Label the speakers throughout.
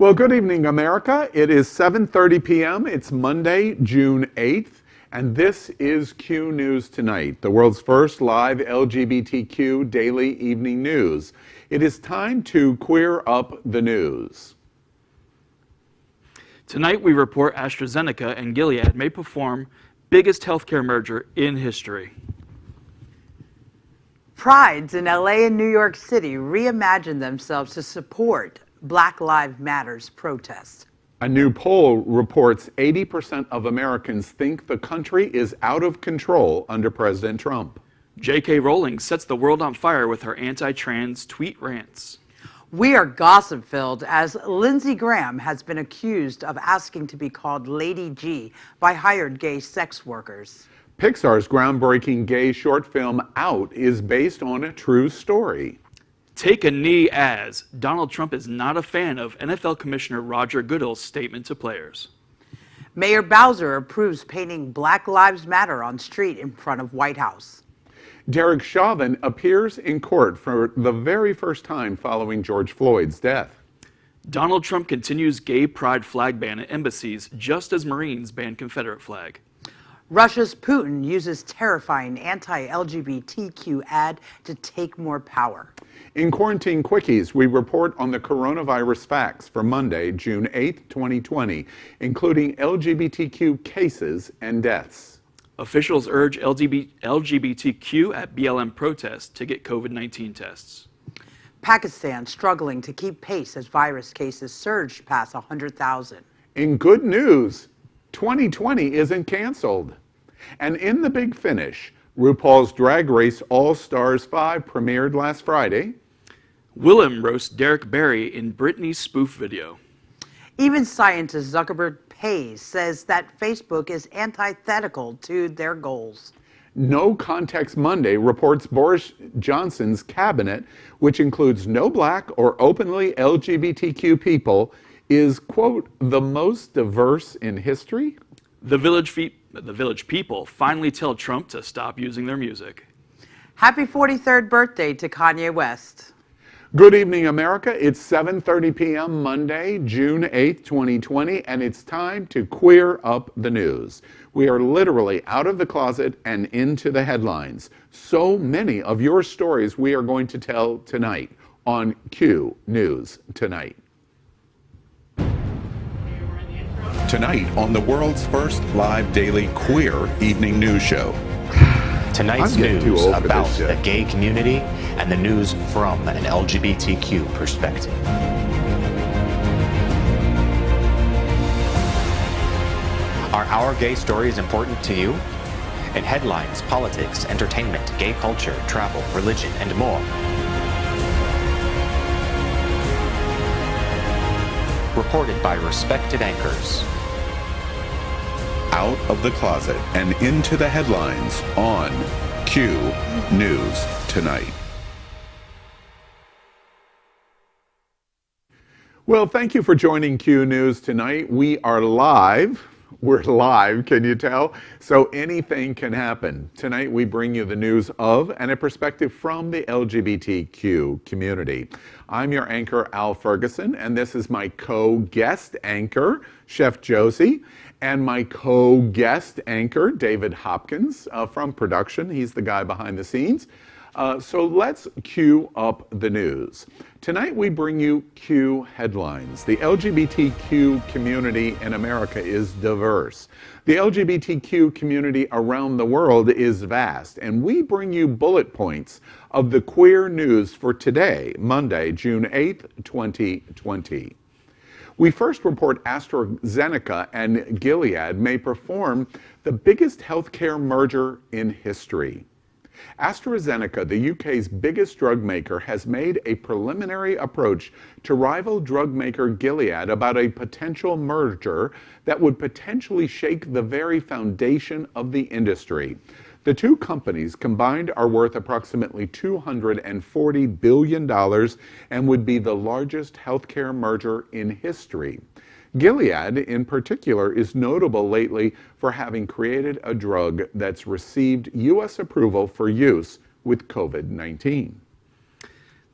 Speaker 1: Well, good evening, America. It is 7:30 p.m. It's Monday, June 8th, and this is Q News Tonight, the world's first live LGBTQ daily evening news. It is time to queer up the news.
Speaker 2: Tonight we report AstraZeneca and Gilead may perform biggest healthcare merger in history.
Speaker 3: Prides in LA and New York City reimagine themselves to support Black Lives Matter's protest.
Speaker 1: A new poll reports 80% of Americans think the country is out of control under President Trump.
Speaker 2: J.K. Rowling sets the world on fire with her anti-trans tweet rants.
Speaker 3: We are gossip-filled as Lindsey Graham has been accused of asking to be called Lady G by hired gay sex workers.
Speaker 1: Pixar's groundbreaking gay short film Out is based on a true story.
Speaker 2: Take a knee as Donald Trump is not a fan of NFL Commissioner Roger Goodell's statement to players.
Speaker 3: Mayor Bowser approves painting Black Lives Matter on street in front of White House.
Speaker 1: Derek Chauvin appears in court for the very first time following George Floyd's death.
Speaker 2: Donald Trump continues gay pride flag ban at embassies just as Marines ban Confederate flag.
Speaker 3: Russia's Putin uses terrifying anti-LGBTQ ad to take more power.
Speaker 1: In Quarantine Quickies, we report on the coronavirus facts for Monday, June 8, 2020, including LGBTQ cases and deaths.
Speaker 2: Officials urge LGBTQ at BLM protests to get COVID-19 tests.
Speaker 3: Pakistan struggling to keep pace as virus cases surged past 100,000.
Speaker 1: In good news, 2020 isn't canceled. And in the big finish, RuPaul's Drag Race All-Stars 5 premiered last Friday.
Speaker 2: Willem roasts Derek Barry in Britney's spoof video.
Speaker 3: Even scientist Zuckerberg Hayes says that Facebook is antithetical to their goals.
Speaker 1: No Context Monday reports Boris Johnson's cabinet, which includes no Black or openly LGBTQ people, is, quote, the most diverse in history.
Speaker 2: The Village People finally tell Trump to stop using their music.
Speaker 3: Happy 43rd birthday to Kanye West.
Speaker 1: Good evening, America. It's 7:30 p.m. Monday, June 8th, 2020, and it's time to queer up the news. We are literally out of the closet and into the headlines. So many of your stories we are going to tell tonight on Q News Tonight. Tonight on the world's first live daily queer evening news show.
Speaker 4: Tonight's news about the gay community and the news from an LGBTQ perspective. Are our gay stories important to you? In headlines, politics, entertainment, gay culture, travel, religion, and more. Reported by respected anchors.
Speaker 1: Out of the closet and into the headlines on Q News Tonight. Well, thank you for joining Q News Tonight. We are live. We're live, can you tell? So anything can happen. Tonight we bring you the news of and a perspective from the LGBTQ community. I'm your anchor, Al Ferguson, and this is my co-guest anchor, Chef Josie, and my co-guest anchor, David Hopkins, from production. He's the guy behind the scenes. So let's cue up the news. Tonight we bring you Q headlines. The LGBTQ community in America is diverse. The LGBTQ community around the world is vast, and we bring you bullet points of the queer news for today, Monday, June 8th, 2020. We first report AstraZeneca and Gilead may perform the biggest healthcare merger in history. AstraZeneca, the UK's biggest drug maker, has made a preliminary approach to rival drug maker Gilead about a potential merger that would potentially shake the very foundation of the industry. The two companies combined are worth approximately $240 billion and would be the largest healthcare merger in history. Gilead, in particular, is notable lately for having created a drug that's received U.S. approval for use with COVID-19.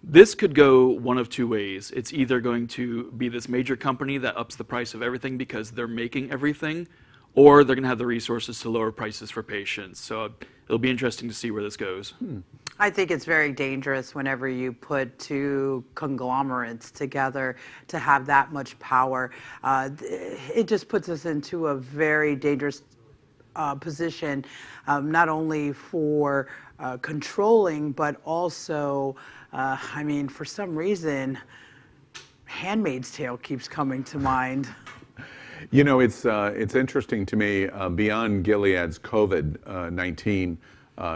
Speaker 2: This could go one of two ways. It's either going to be this major company that ups the price of everything because they're making everything, or they're going to have the resources to lower prices for patients. So it'll be interesting to see where this goes.
Speaker 3: I think it's very dangerous whenever you put two conglomerates together to have that much power. It just puts us into a very dangerous position, not only for controlling, but also, I mean, for some reason, Handmaid's Tale keeps coming to mind.
Speaker 1: You know, it's interesting to me, beyond Gilead's COVID-19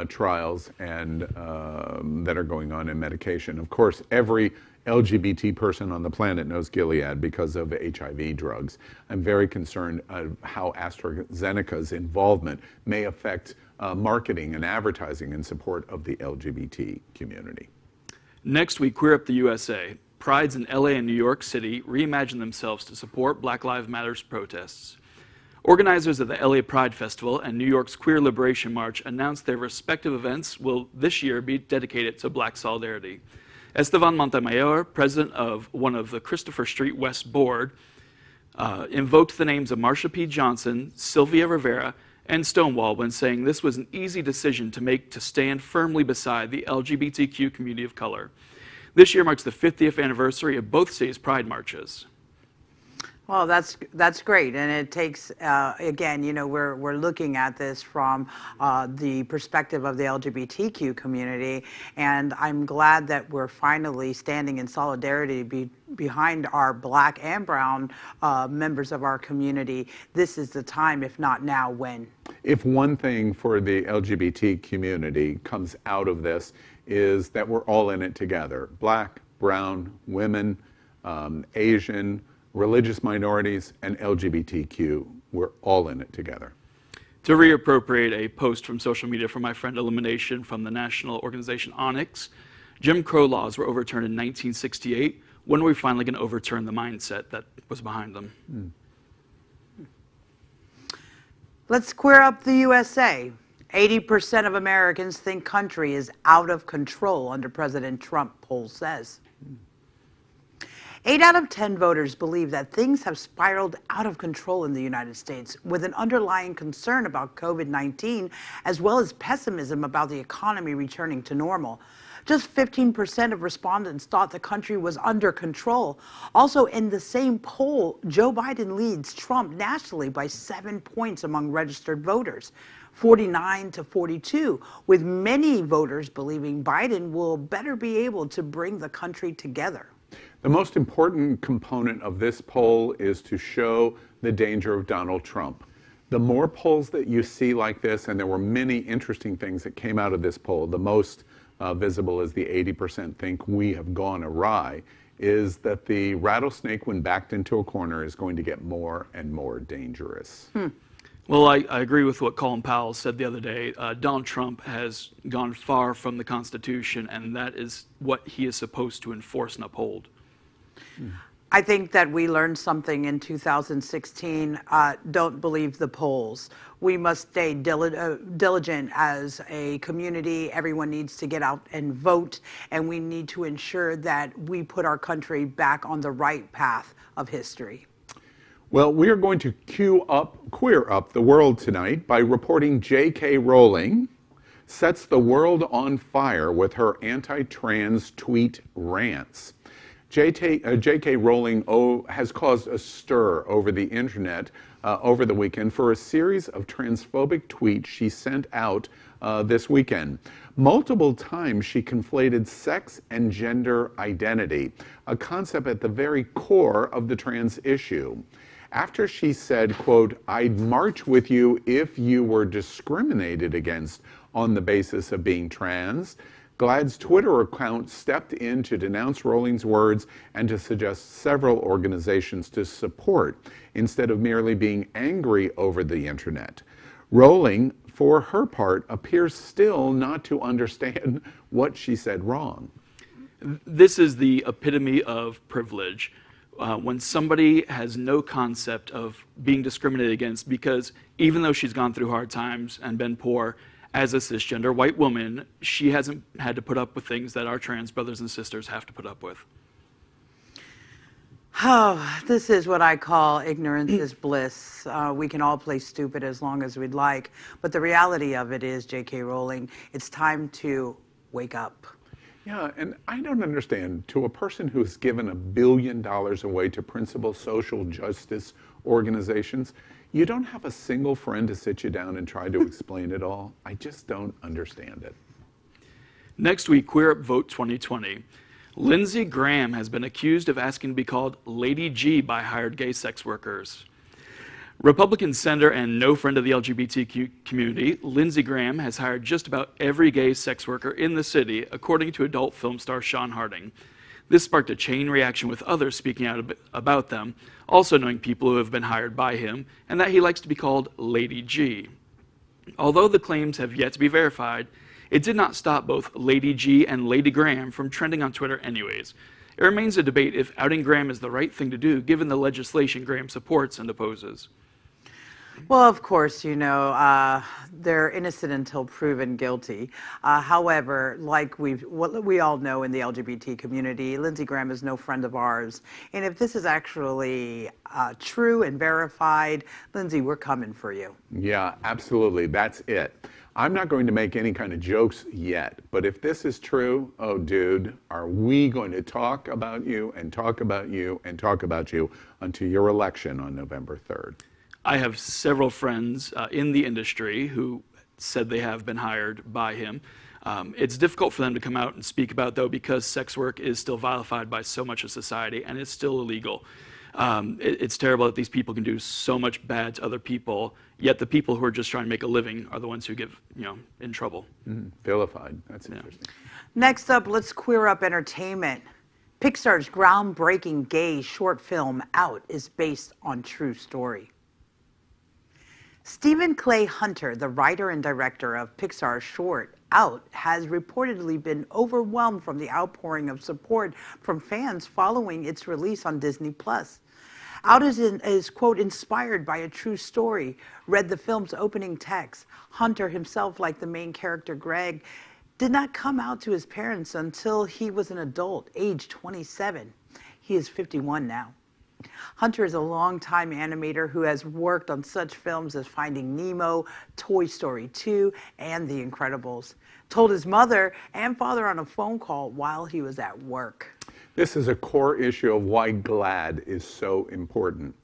Speaker 1: trials and that are going on in medication. Of course, every LGBT person on the planet knows Gilead because of HIV drugs. I'm very concerned how AstraZeneca's involvement may affect marketing and advertising in support of the LGBT community.
Speaker 2: Next week, Queer Up the USA. Prides in LA and New York City reimagine themselves to support Black Lives Matter's protests. Organizers of the LA Pride Festival and New York's Queer Liberation March announced their respective events will this year be dedicated to Black solidarity. Esteban Montemayor, president of one of the Christopher Street West board, invoked the names of Marsha P. Johnson, Sylvia Rivera, and Stonewall when saying this was an easy decision to make to stand firmly beside the LGBTQ community of color. This year marks the 50th anniversary of both cities' Pride marches.
Speaker 3: Well, that's great, and it takes again, you know, we're looking at this from the perspective of the LGBTQ community, and I'm glad that we're finally standing in solidarity behind our Black and brown members of our community. This is the time, if not now, when.
Speaker 1: If one thing for the LGBT community comes out of this is that we're all in it together. Black, brown, women, Asian, religious minorities, and LGBTQ. We're all in it together.
Speaker 2: To reappropriate a post from social media from my friend Elimination from the national organization Onyx, Jim Crow laws were overturned in 1968. When are we finally going to overturn the mindset that was behind them?
Speaker 3: Let's queer up the USA. 80% of Americans think country is out of control under President Trump, poll says. 8 out of 10 voters believe that things have spiraled out of control in the United States, with an underlying concern about COVID-19, as well as pessimism about the economy returning to normal. Just 15% of respondents thought the country was under control. Also, in the same poll, Joe Biden leads Trump nationally by 7 points among registered voters, 49 to 42, with many voters believing Biden will better be able to bring the country together.
Speaker 1: The most important component of this poll is to show the danger of Donald Trump. The more polls that you see like this, and there were many interesting things that came out of this poll, the most visible is the 80% think we have gone awry, is that the rattlesnake, when backed into a corner, is going to get more and more dangerous.
Speaker 2: Well, I agree with what Colin Powell said the other day. Donald Trump has gone far from the Constitution, and that is what he is supposed to enforce and uphold.
Speaker 3: I think that we learned something in 2016. Don't believe the polls. We must stay diligent as a community. Everyone needs to get out and vote, and we need to ensure that we put our country back on the right path of history.
Speaker 1: Well, we are going to queer up the world tonight by reporting J.K. Rowling sets the world on fire with her anti-trans tweet rants. J.K. Rowling has caused a stir over the internet over the weekend for a series of transphobic tweets she sent out this weekend. Multiple times she conflated sex and gender identity, a concept at the very core of the trans issue. After she said, quote, "I'd march with you if you were discriminated against on the basis of being trans," GLAAD's Twitter account stepped in to denounce Rowling's words and to suggest several organizations to support, instead of merely being angry over the internet. Rowling, for her part, appears still not to understand what she said wrong.
Speaker 2: This is the epitome of privilege. When somebody has no concept of being discriminated against, because even though she's gone through hard times and been poor, As a cisgender white woman, she hasn't had to put up with things that our trans brothers and sisters have to put up with.
Speaker 3: Oh, this is what I call ignorance is bliss. We can all play stupid as long as we'd like. But the reality of it is, J.K. Rowling, it's time to wake up.
Speaker 1: Yeah, and I don't understand, to a person who's given $1 billion away to principal social justice organizations, you don't have a single friend to sit you down and try to explain it all. I just don't understand it.
Speaker 2: Next week, Queer Up Vote 2020. Lindsey Graham has been accused of asking to be called Lady G by hired gay sex workers. Republican senator and no friend of the LGBTQ community, Lindsey Graham has hired just about every gay sex worker in the city, according to adult film star Sean Harding. This sparked a chain reaction with others speaking out about them, also knowing people who have been hired by him, and that he likes to be called Lady G. Although the claims have yet to be verified, it did not stop both Lady G and Lady Graham from trending on Twitter anyways. It remains a debate if outing Graham is the right thing to do, given the legislation Graham supports and opposes.
Speaker 3: Well, of course, you know, they're innocent until proven guilty. However, like what we all know in the LGBT community, Lindsey Graham is no friend of ours. And if this is actually true and verified, Lindsey, we're coming for you.
Speaker 1: Yeah, absolutely. That's it. I'm not going to make any kind of jokes yet, but if this is true, oh, dude, are we going to talk about you and talk about you and talk about you until your election on November 3rd?
Speaker 2: I have several friends in the industry who said they have been hired by him. It's difficult for them to come out and speak about, though, because sex work is still vilified by so much of society, and it's still illegal. It's terrible that these people can do so much bad to other people, yet the people who are just trying to make a living are the ones who get, in trouble.
Speaker 1: Vilified. That's interesting.
Speaker 3: Next up, let's queer up entertainment. Pixar's groundbreaking gay short film, Out, is based on true story. Stephen Clay Hunter, the writer and director of Pixar's short, Out, has reportedly been overwhelmed from the outpouring of support from fans following its release on Disney+. Out is, quote, inspired by a true story. Read the film's opening text. Hunter himself, like the main character Greg, did not come out to his parents until he was an adult, age 27. He is 51 now. Hunter is a longtime animator who has worked on such films as Finding Nemo, Toy Story 2, and The Incredibles. Told his mother and father on a phone call while he was at work.
Speaker 1: This is a core issue of why GLAAD is so important.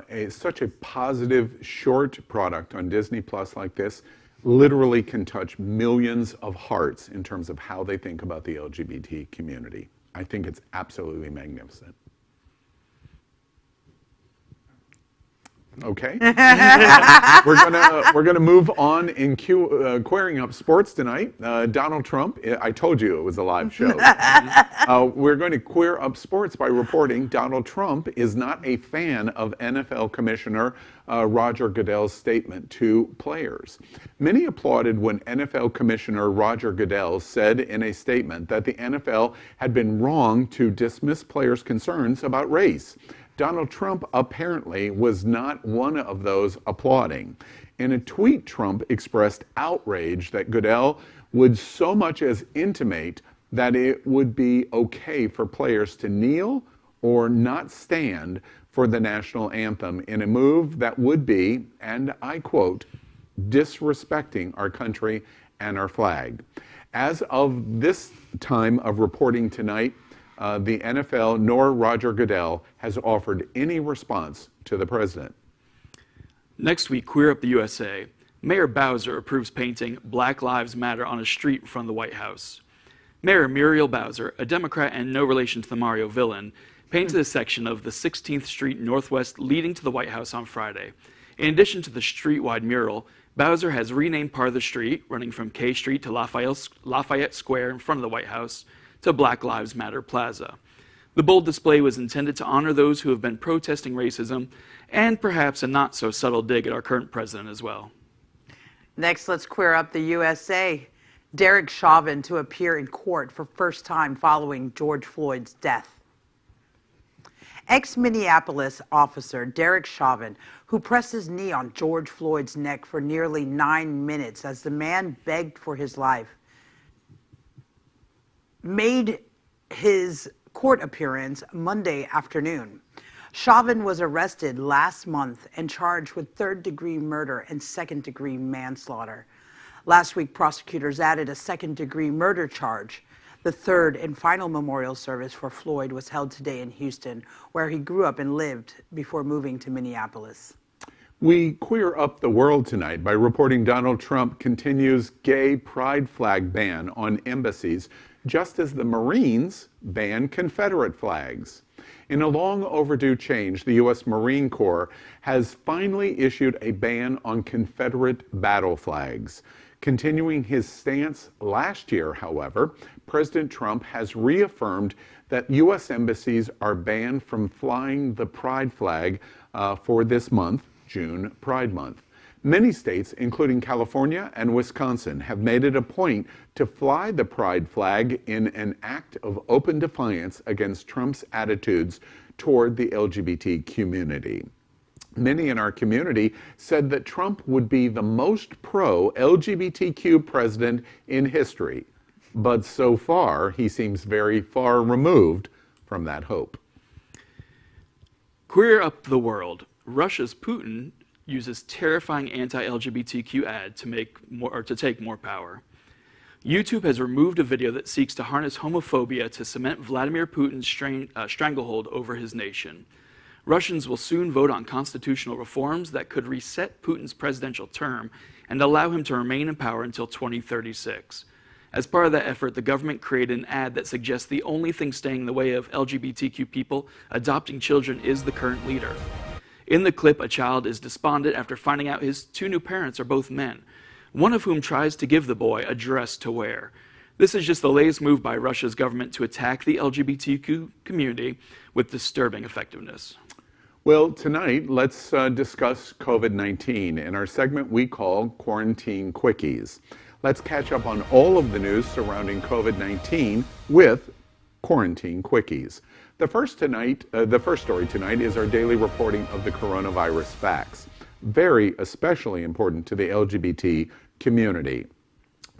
Speaker 1: It's such a positive short product on Disney Plus like this literally can touch millions of hearts in terms of how they think about the LGBT community. I think it's absolutely magnificent. Okay. we're gonna move on in queering up sports tonight. Donald Trump. I told you it was a live show. We're going to queer up sports by reporting Donald Trump is not a fan of NFL Commissioner Roger Goodell's statement to players. Many applauded when NFL Commissioner Roger Goodell said in a statement that the NFL had been wrong to dismiss players' concerns about race. Donald Trump apparently was not one of those applauding. In a tweet, Trump expressed outrage that Goodell would so much as intimate that it would be okay for players to kneel or not stand for the national anthem in a move that would be, and I quote, disrespecting our country and our flag. As of this time of reporting tonight, the NFL nor Roger Goodell has offered any response to the president.
Speaker 2: Next week, Queer Up the USA. Mayor Bowser approves painting Black Lives Matter on a street in front of the White House. Mayor Muriel Bowser, a Democrat and no relation to the Mario villain, painted a section of the 16th Street Northwest leading to the White House on Friday. In addition to the street-wide mural, Bowser has renamed part of the street, running from K Street to Lafayette Square in front of the White House, to Black Lives Matter Plaza. The bold display was intended to honor those who have been protesting racism and perhaps a not so subtle dig at our current president as well.
Speaker 3: Next, let's queer up the USA. Derek Chauvin to appear in court for first time following George Floyd's death. Ex-Minneapolis officer Derek Chauvin, who pressed his knee on George Floyd's neck for nearly 9 minutes as the man begged for his life, made his court appearance Monday afternoon. Chauvin was arrested last month and charged with third-degree murder and second-degree manslaughter. Last week, prosecutors added a second-degree murder charge. The third and final memorial service for Floyd was held today in Houston, where he grew up and lived before moving to Minneapolis.
Speaker 1: We queer up the world tonight by reporting Donald Trump continues gay pride flag ban on embassies, just as the Marines ban Confederate flags. In a long overdue change, the U.S. Marine Corps has finally issued a ban on Confederate battle flags. Continuing his stance last year, however, President Trump has reaffirmed that U.S. embassies are banned from flying the pride flag for this month, June Pride Month. Many states, including California and Wisconsin, have made it a point to fly the pride flag in an act of open defiance against Trump's attitudes toward the LGBT community. Many in our community said that Trump would be the most pro-LGBTQ president in history, but so far he seems very far removed from that hope.
Speaker 2: Queer up the world. Russia's Putin uses terrifying anti-LGBTQ ad to take more power. YouTube has removed a video that seeks to harness homophobia to cement Vladimir Putin's stranglehold over his nation. Russians will soon vote on constitutional reforms that could reset Putin's presidential term and allow him to remain in power until 2036. As part of that effort, the government created an ad that suggests the only thing standing in the way of LGBTQ people adopting children is the current leader. In the clip, a child is despondent after finding out his 2 new parents are both men, one of whom tries to give the boy a dress to wear. This is just the latest move by Russia's government to attack the LGBTQ community with disturbing effectiveness.
Speaker 1: Well, tonight, let's discuss COVID-19 in our segment we call Quarantine Quickies. Let's catch up on all of the news surrounding COVID-19 with Quarantine Quickies. The first story tonight is our daily reporting of the coronavirus facts. Very especially important to the LGBT community.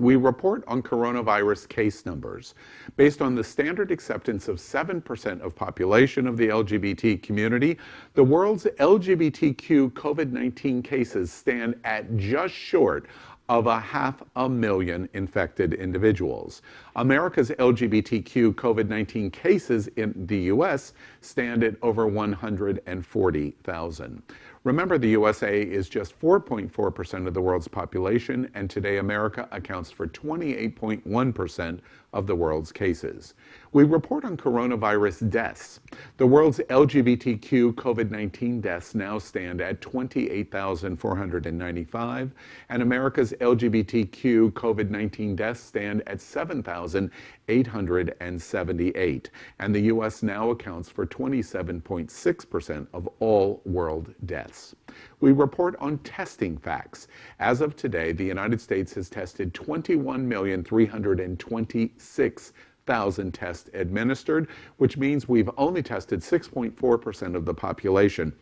Speaker 1: We report on coronavirus case numbers. Based on the standard acceptance of 7% of population of the LGBT community, the world's LGBTQ COVID-19 cases stand at just short of 500,000 infected individuals. America's LGBTQ COVID-19 cases in the U.S. stand at over 140,000. Remember, the USA is just 4.4% of the world's population, and today America accounts for 28.1% of the world's cases. We report on coronavirus deaths. The world's LGBTQ COVID-19 deaths now stand at 28,495, and America's LGBTQ COVID-19 deaths stand at 7,878, and the U.S. now accounts for 27.6% of all world deaths. We report on testing facts. As of today, the United States has tested 21,326,000 tests administered, which means we've only tested 6.4% of the population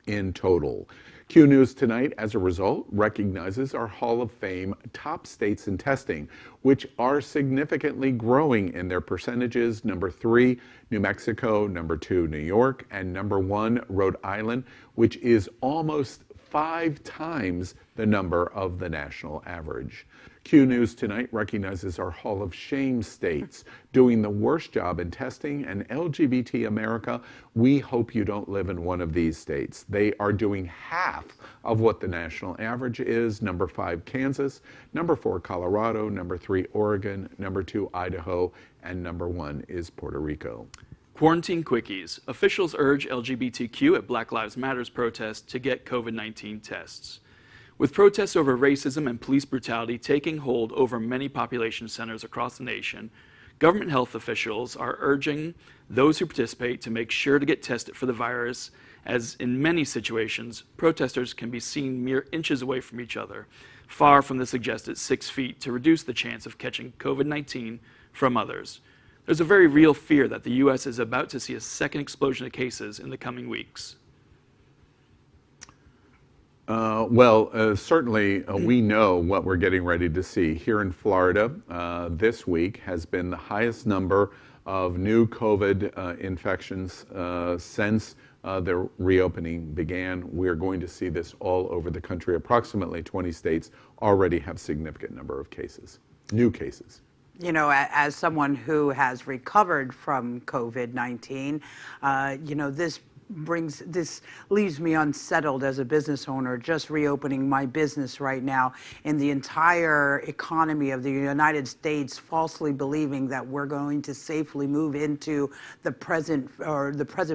Speaker 1: in total. Q News tonight, as a result, recognizes our Hall of Fame top states in testing, which are significantly growing in their percentages. Number 3, New Mexico, number 2, New York, and number 1, Rhode Island, which is almost 5 times the number of the national average. Q News tonight recognizes our Hall of Shame states doing the worst job in testing, and LGBT America, we hope you don't live in one of these states. They are doing half of what the national average is. Number 5, Kansas, number 4, Colorado, number 3, Oregon, number 2, Idaho, and number 1 is Puerto Rico.
Speaker 2: Quarantine Quickies. Officials urge LGBTQ at Black Lives Matter's protest to get COVID-19 tests. With protests over racism and police brutality taking hold over many population centers across the nation, government health officials are urging those who participate to make sure to get tested for the virus, as in many situations, protesters can be seen mere inches away from each other, far from the suggested 6 feet, to reduce the chance of catching COVID-19 from others. there's a very real fear that the U.S. is about to see a second explosion of cases in the coming weeks.
Speaker 1: Certainly we know what we're getting ready to see. Here in Florida, this week has been the highest number of new COVID infections since the reopening began. We're going to see this all over the country. Approximately 20 states already have significant number of cases, new cases.
Speaker 3: You know, as someone who has recovered from COVID-19, you know, this leaves me unsettled as a business owner, just reopening my business right now, and the entire economy of the United States falsely believing that we're going to safely move into the present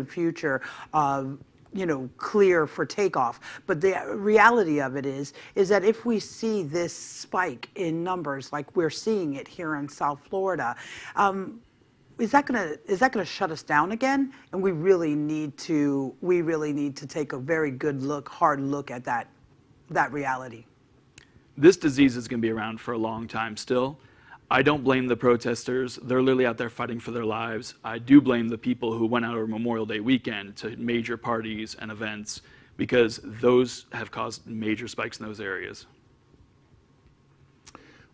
Speaker 3: future of, you know, clear for takeoff. But the reality of it is that if we see this spike in numbers like we're seeing it here in South Florida, is that gonna shut us down again? And we really need to take a very good look, hard look at that reality.
Speaker 2: This disease is going to be around for a long time still. I don't blame the protesters. They're literally out there fighting for their lives. I do blame the people who went out over Memorial Day weekend to major parties and events, because those have caused major spikes in those areas.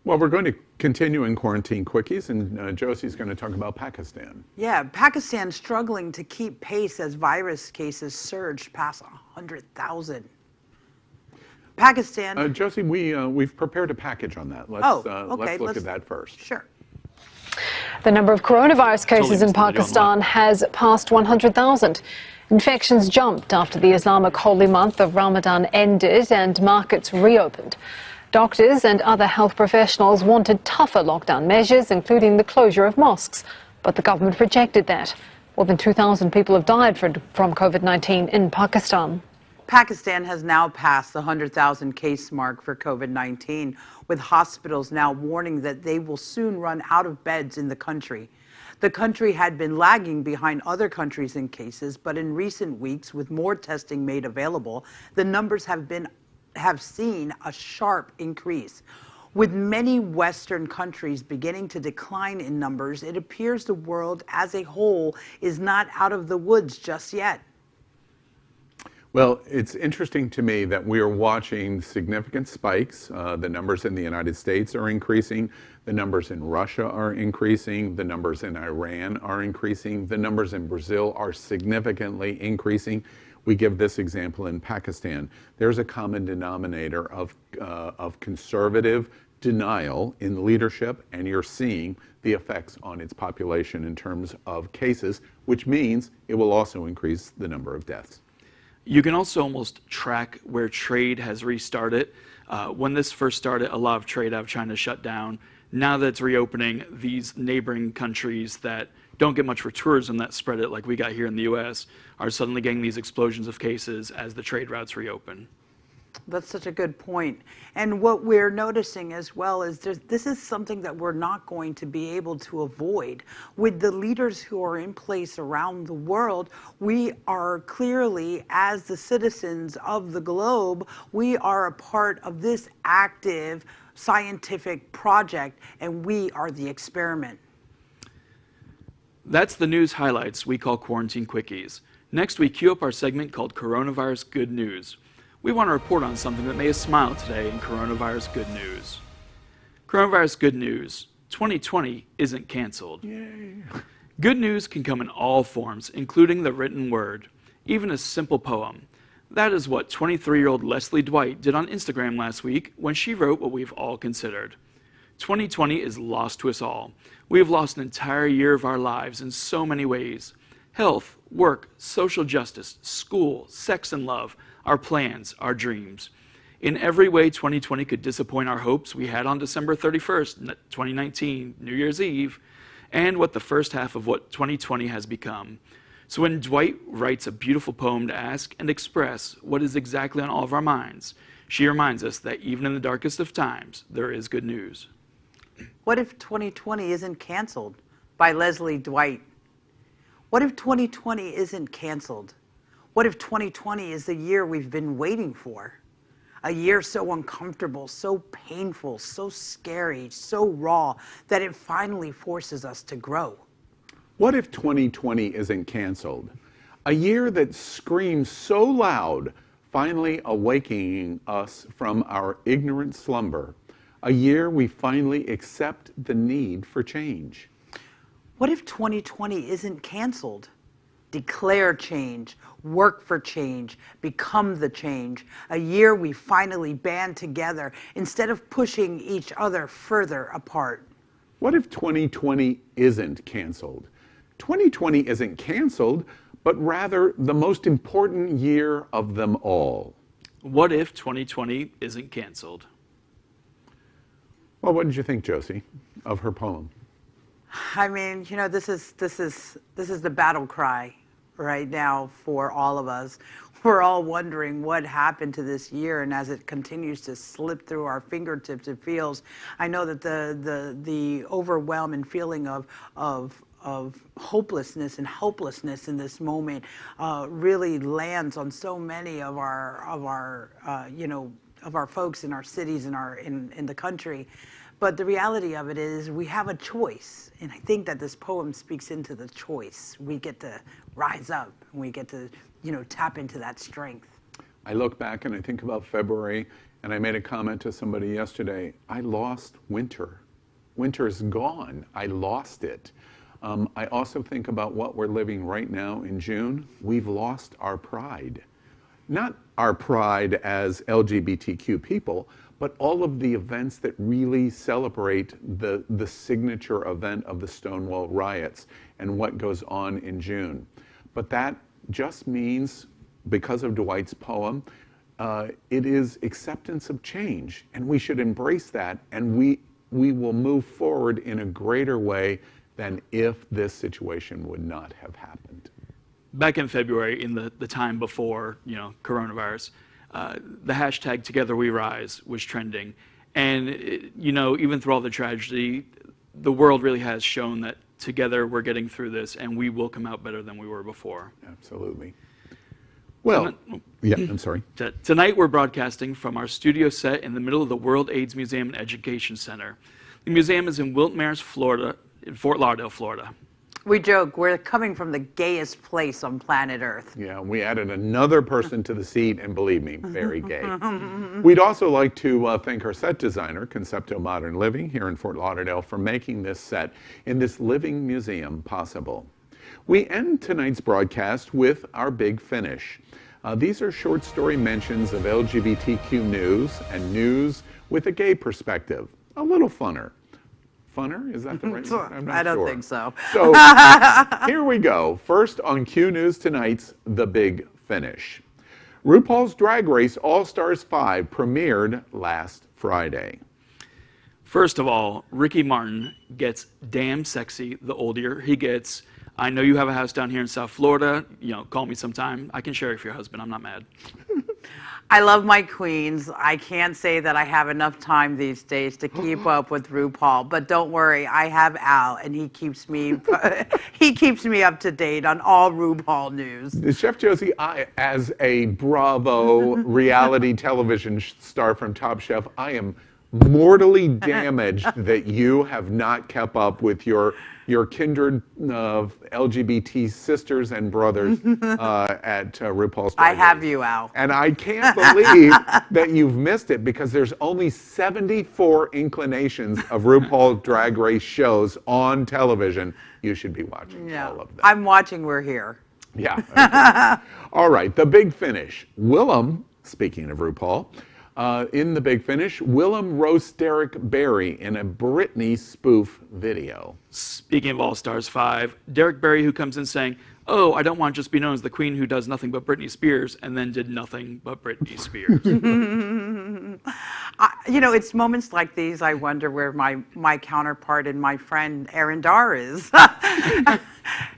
Speaker 1: Well, we're going to continue in quarantine quickies, and Josie's going to talk about Pakistan.
Speaker 3: Yeah, Pakistan struggling to keep pace as virus cases surged past 100,000. Pakistan.
Speaker 1: Josie, we've prepared a package on that. Let's look at that first.
Speaker 3: Sure.
Speaker 5: The number of coronavirus cases in Pakistan has passed 100,000. Infections jumped after the Islamic holy month of Ramadan ended and markets reopened. Doctors and other health professionals wanted tougher lockdown measures, including the closure of mosques, but the government rejected that. More than 2,000 people have died from COVID-19 in Pakistan.
Speaker 3: Pakistan has now passed the 100,000 case mark for COVID-19, with hospitals now warning that they will soon run out of beds in the country. The country had been lagging behind other countries in cases, but in recent weeks, with more testing made available, the numbers have seen a sharp increase. With many Western countries beginning to decline in numbers, it appears the world as a whole is not out of the woods just yet.
Speaker 1: Well, it's interesting to me that we are watching significant spikes. The numbers in the United States are increasing. The numbers in Russia are increasing. The numbers in Iran are increasing. The numbers in Brazil are significantly increasing. We give this example in Pakistan. There's a common denominator of conservative denial in leadership, and you're seeing the effects on its population in terms of cases, which means it will also increase the number of deaths.
Speaker 2: You can also almost track where trade has restarted. When this first started, a lot of trade out of China shut down. Now that it's reopening, these neighboring countries that don't get much for tourism that spread it like we got here in the U.S. are suddenly getting these explosions of cases as the trade routes reopen.
Speaker 3: That's such a good point. And what we're noticing as well is this is something that we're not going to be able to avoid. With the leaders who are in place around the world, we are clearly, as the citizens of the globe, we are a part of this active scientific project, and we are the experiment.
Speaker 2: That's the news highlights we call Quarantine Quickies. Next, we queue up our segment called Coronavirus Good News. We want to report on something that made us smile today in Coronavirus Good News. Coronavirus Good News. 2020 isn't canceled.
Speaker 1: Yay.
Speaker 2: Good news can come in all forms, including the written word, even a simple poem. That is what 23-year-old Leslie Dwight did on Instagram last week when she wrote what we've all considered. 2020 is lost to us all. We have lost an entire year of our lives in so many ways. Health, work, social justice, school, sex and love, our plans, our dreams. In every way, 2020 could disappoint our hopes we had on December 31st, 2019, New Year's Eve, and what the first half of what 2020 has become. So when Dwight writes a beautiful poem to ask and express what is exactly on all of our minds, she reminds us that even in the darkest of times, there is good news.
Speaker 3: What if 2020 isn't canceled? By Leslie Dwight. What if 2020 isn't canceled? What if 2020 is the year we've been waiting for? A year so uncomfortable, so painful, so scary, so raw, that it finally forces us to grow.
Speaker 1: What if 2020 isn't canceled? A year that screams so loud, finally awakening us from our ignorant slumber. A year we finally accept the need for change.
Speaker 3: What if 2020 isn't canceled? Declare change, work for change, become the change. A year we finally band together instead of pushing each other further apart.
Speaker 1: What if 2020 isn't canceled? 2020 isn't canceled, but rather the most important year of them all.
Speaker 2: What if 2020 isn't canceled?
Speaker 1: Well, what did you think, Josie, of her poem?
Speaker 3: I mean, you know, this is the battle cry right now for all of us. We're all wondering what happened to this year, and as it continues to slip through our fingertips, it feels. I know that the overwhelming feeling of hopelessness and helplessness in this moment really lands on so many of our folks in our cities and in the country. But the reality of it is we have a choice. And I think that this poem speaks into the choice. We get to rise up and we get to, tap into that strength.
Speaker 1: I look back and I think about February, and I made a comment to somebody yesterday. I lost winter. Winter's gone. I lost it. I also think about what we're living right now in June. We've lost our pride. Not our pride as LGBTQ people, but all of the events that really celebrate the signature event of the Stonewall riots and what goes on in June. But that just means, because of Dwight's poem, it is acceptance of change, and we should embrace that, and we will move forward in a greater way than if this situation would not have happened.
Speaker 2: Back in February, in the time before, coronavirus, the hashtag Together We Rise was trending. And, even through all the tragedy, the world really has shown that together we're getting through this and we will come out better than we were before.
Speaker 1: Absolutely. Well, yeah, I'm sorry.
Speaker 2: Tonight we're broadcasting from our studio set in the middle of the World AIDS Museum and Education Center. The museum is in Wilton-Marys, Florida, in Fort Lauderdale, Florida.
Speaker 3: We joke, we're coming from the gayest place on planet Earth.
Speaker 1: Yeah, we added another person to the seat, and believe me, very gay. We'd also like to thank our set designer, Concepto Modern Living, here in Fort Lauderdale, for making this set in this living museum possible. We end tonight's broadcast with our Big Finish. These are short story mentions of LGBTQ news and news with a gay perspective. A little funner. Funner? Is that the right word? I'm not
Speaker 3: I don't
Speaker 1: sure.
Speaker 3: think so.
Speaker 1: So here we go. First on Q News tonight's The Big Finish. RuPaul's Drag Race All-Stars 5 premiered last Friday.
Speaker 2: First of all, Ricky Martin gets damn sexy the older he gets. I know you have a house down here in South Florida. Call me sometime. I can share it for your husband. I'm not mad.
Speaker 3: I love my queens. I can't say that I have enough time these days to keep up with RuPaul, but don't worry, I have Al, and he keeps me up to date on all RuPaul news.
Speaker 1: Chef Josie, as a Bravo reality television star from Top Chef, I am mortally damaged that you have not kept up with your kindred LGBT sisters and brothers at RuPaul's Drag
Speaker 3: I have
Speaker 1: Race.
Speaker 3: you, Al.
Speaker 1: And I can't believe that you've missed it, because there's only 74 inclinations of RuPaul Drag Race shows on television. You should be watching all of them.
Speaker 3: I'm watching We're Here.
Speaker 1: Yeah. Okay. All right, The Big Finish. Willem, speaking of RuPaul, in The Big Finish, Willem roasts Derek Barry in a Britney spoof video.
Speaker 2: Speaking of All-Stars 5, Derek Barry, who comes in saying, "Oh, I don't want to just be known as the queen who does nothing but Britney Spears," and then did nothing but Britney Spears.
Speaker 3: It's moments like these I wonder where my counterpart and my friend Aaron Darr is.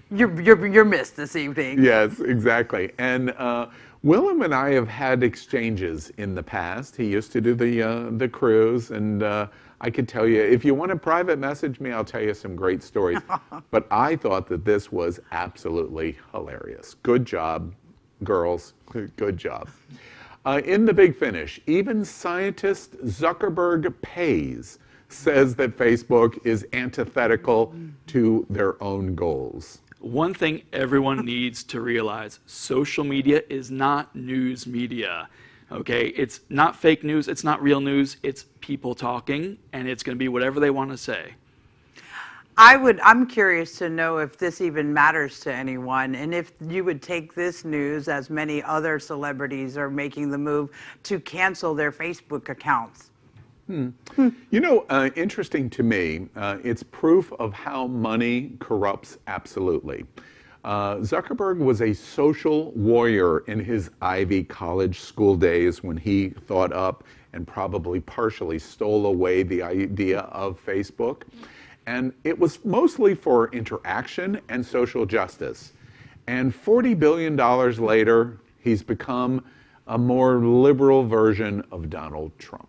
Speaker 3: You're missed this evening.
Speaker 1: Yes, exactly. And Willem and I have had exchanges in the past. He used to do the cruise, and I could tell you, if you want to private message me, I'll tell you some great stories. But I thought that this was absolutely hilarious. Good job, girls. Good job. In The Big Finish, even scientist Zuckerberg pays says that Facebook is antithetical to their own goals.
Speaker 2: One thing everyone needs to realize, social media is not news media. Okay, it's not fake news, it's not real news, it's people talking, and it's going to be whatever they want to say.
Speaker 3: I'm curious to know if this even matters to anyone, and if you would take this news, as many other celebrities are making the move to cancel their Facebook accounts.
Speaker 1: You know, interesting to me, it's proof of how money corrupts absolutely. Zuckerberg was a social warrior in his Ivy College school days when he thought up and probably partially stole away the idea of Facebook. And it was mostly for interaction and social justice. And $40 billion later, he's become a more liberal version of Donald Trump.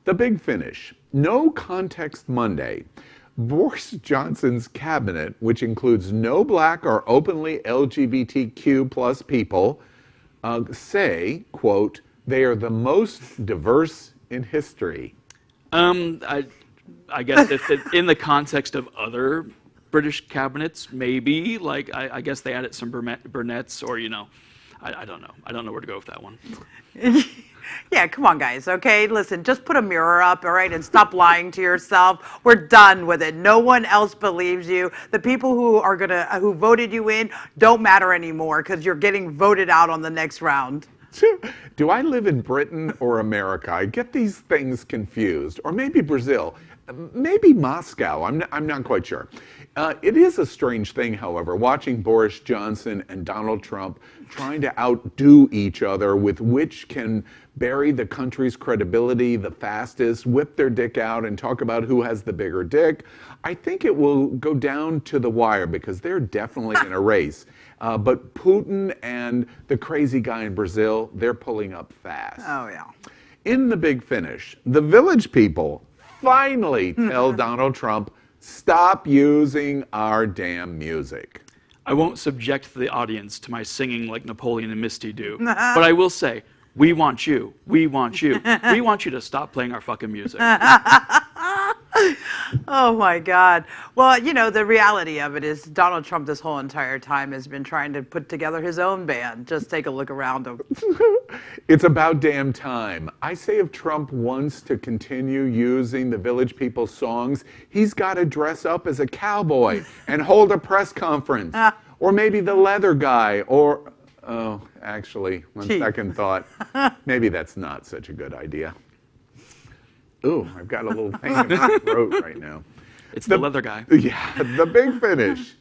Speaker 1: The big finish. No Context Monday. Boris Johnson's cabinet, which includes no black or openly LGBTQ plus people, say, quote, they are the most diverse in history.
Speaker 2: I guess if in the context of other British cabinets, maybe, like, I guess they added some brunettes or, you know, I don't know. I don't know where to go with that one.
Speaker 3: Yeah, come on, guys, okay? Listen, just put a mirror up, all right, and stop lying to yourself. We're done with it. No one else believes you. The people who voted you in don't matter anymore because you're getting voted out on the next round.
Speaker 1: Do I live in Britain or America? I get these things confused. Or maybe Brazil. Maybe Moscow. I'm not quite sure. It is a strange thing, however, watching Boris Johnson and Donald Trump trying to outdo each other with which can bury the country's credibility the fastest, whip their dick out and talk about who has the bigger dick. I think it will go down to the wire because they're definitely in a race. But Putin and the crazy guy in Brazil, they're pulling up fast.
Speaker 3: Oh, yeah.
Speaker 1: In the big finish, the Village People finally tell Donald Trump, stop using our damn music.
Speaker 2: I won't subject the audience to my singing like Napoleon and Misty do, but I will say, we want you, we want you, we want you to stop playing our fucking music.
Speaker 3: Oh my God. Well, you know, the reality of it is Donald Trump this whole entire time has been trying to put together his own band. Just take a look around him.
Speaker 1: It's about damn time. I say if Trump wants to continue using the Village People songs, he's got to dress up as a cowboy and hold a press conference. Or maybe the leather guy, or, oh, actually, on second thought, maybe that's not such a good idea. Ooh, I've got a little pain in my throat right now.
Speaker 2: It's the leather guy.
Speaker 1: Yeah, the big finish.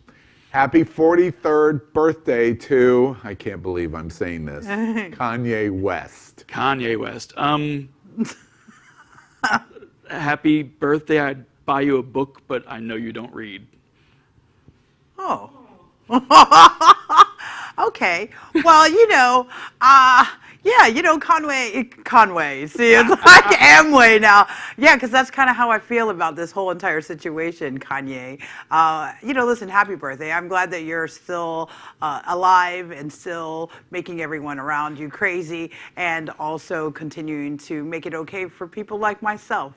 Speaker 1: Happy 43rd birthday to, I can't believe I'm saying this, Kanye West.
Speaker 2: Kanye West. Happy birthday. I'd buy you a book, but I know you don't read.
Speaker 3: Oh. Okay. Well, you know, yeah, you know, Conway. See, it's like Amway now. Yeah, because that's kind of how I feel about this whole entire situation, Kanye. You know, listen, happy birthday. I'm glad that you're still alive and still making everyone around you crazy and also continuing to make it okay for people like myself.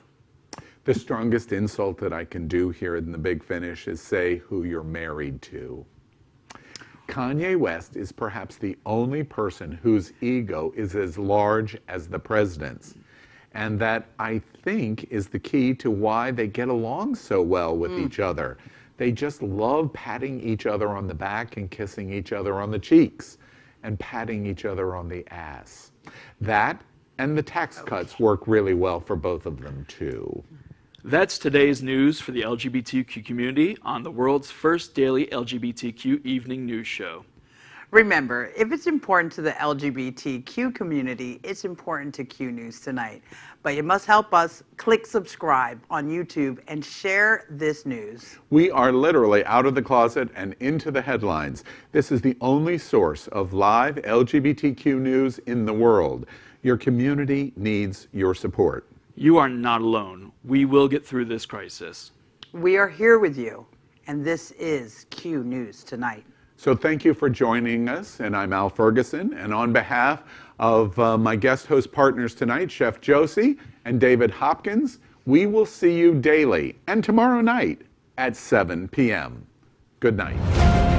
Speaker 1: The strongest insult that I can do here in the big finish is say who you're married to. Kanye West is perhaps the only person whose ego is as large as the president's. And that, I think, is the key to why they get along so well with each other. They just love patting each other on the back and kissing each other on the cheeks and patting each other on the ass. That and the tax cuts work really well for both of them, too.
Speaker 2: That's today's news for the LGBTQ community on the world's first daily LGBTQ evening news show.
Speaker 3: Remember, if it's important to the LGBTQ community, it's important to Q News Tonight. But you must help us click subscribe on YouTube and share this news.
Speaker 1: We are literally out of the closet and into the headlines. This is the only source of live LGBTQ news in the world. Your community needs your support.
Speaker 2: You are not alone. We will get through this crisis.
Speaker 3: We are here with you, and this is Q News Tonight.
Speaker 1: So thank you for joining us, and I'm Al Ferguson, and on behalf of my guest host partners tonight, Chef Josie and David Hopkins, We will see you daily and tomorrow night at 7 p.m. Good night.